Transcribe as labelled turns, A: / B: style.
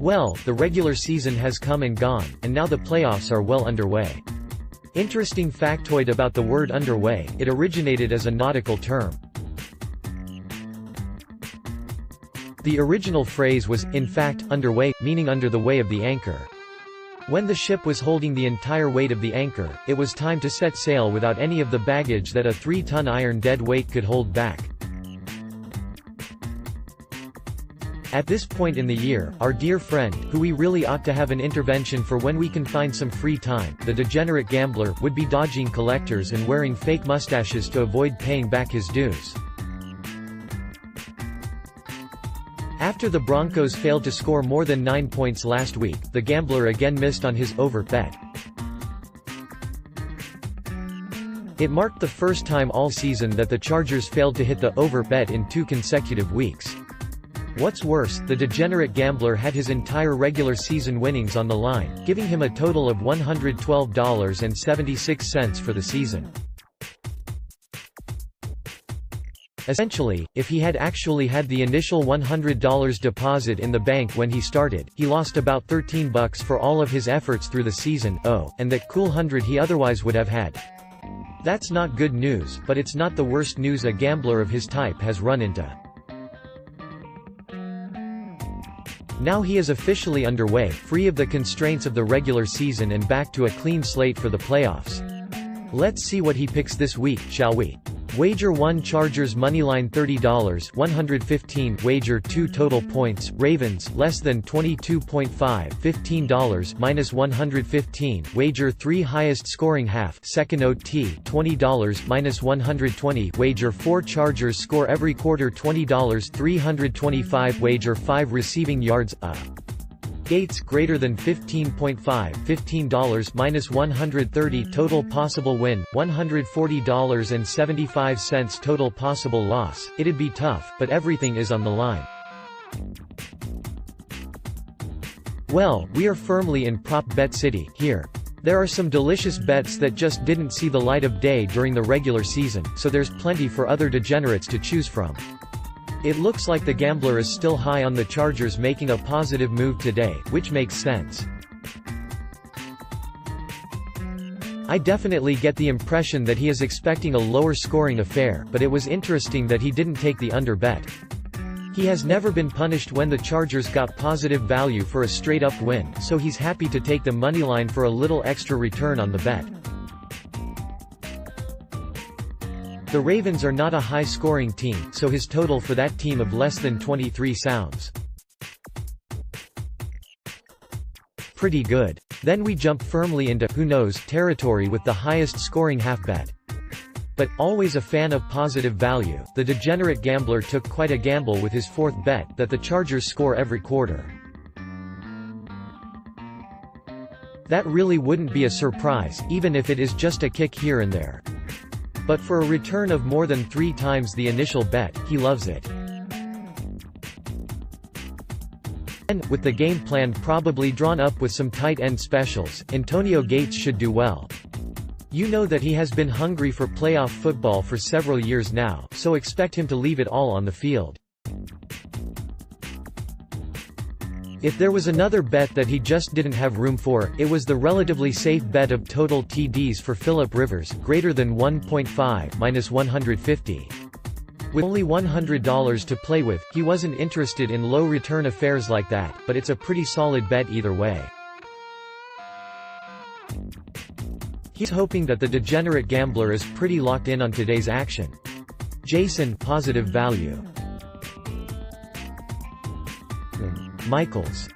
A: Well, the regular season has come and gone, and now the playoffs are well underway. Interesting factoid about the word underway, it originated as a nautical term. The original phrase was, in fact, underway, meaning under the way of the anchor. When the ship was holding the entire weight of the anchor, it was time to set sail without any of the baggage that a 3-ton iron dead weight could hold back. At this point in the year, our dear friend, who we really ought to have an intervention for when we can find some free time, the degenerate gambler, would be dodging collectors and wearing fake mustaches to avoid paying back his dues. After the Broncos failed to score more than 9 points last week, the gambler again missed on his over bet. It marked the first time all season that the Chargers failed to hit the over bet in 2 consecutive weeks. What's worse, the degenerate gambler had his entire regular season winnings on the line, giving him a total of $112.76 for the season. Essentially, if he had actually had the initial $100 deposit in the bank when he started, he lost about $13 for all of his efforts through the season, and that cool $100 he otherwise would have had. That's not good news, but it's not the worst news a gambler of his type has run into. Now he is officially underway, free of the constraints of the regular season and back to a clean slate for the playoffs. Let's see what he picks this week, shall we? Wager 1 Chargers moneyline $30, 115. Wager 2 total points, Ravens, less than 22.5, $15, minus 115. Wager 3 highest scoring half, second OT, $20, minus 120. Wager 4 Chargers score every quarter $20, 325. Wager 5 receiving yards, Gates greater than 15.5, $15, minus 130. Total possible win, $140.75. Total possible loss, it'd be tough, but everything is on the line. Well, we are firmly in prop bet city, here. There are some delicious bets that just didn't see the light of day during the regular season, so there's plenty for other degenerates to choose from. It looks like the gambler is still high on the Chargers making a positive move today, which makes sense. I definitely get the impression that he is expecting a lower scoring affair, but it was interesting that he didn't take the under bet. He has never been punished when the Chargers got positive value for a straight-up win, so he's happy to take the moneyline for a little extra return on the bet. The Ravens are not a high-scoring team, so his total for that team of less than 23 sounds pretty good. Then we jump firmly into, who knows, territory with the highest scoring half bet. But, always a fan of positive value, the degenerate gambler took quite a gamble with his 4th bet, that the Chargers score every quarter. That really wouldn't be a surprise, even if it is just a kick here and there. But for a return of more than 3 times the initial bet, he loves it. And, with the game plan probably drawn up with some tight end specials, Antonio Gates should do well. You know that he has been hungry for playoff football for several years now, so expect him to leave it all on the field. If there was another bet that he just didn't have room for, it was the relatively safe bet of total TDs for Philip Rivers, greater than 1.5, minus 150. With only $100 to play with, he wasn't interested in low-return affairs like that, but it's a pretty solid bet either way. He's hoping that the degenerate gambler is pretty locked in on today's action. Jason, positive value. Michaels.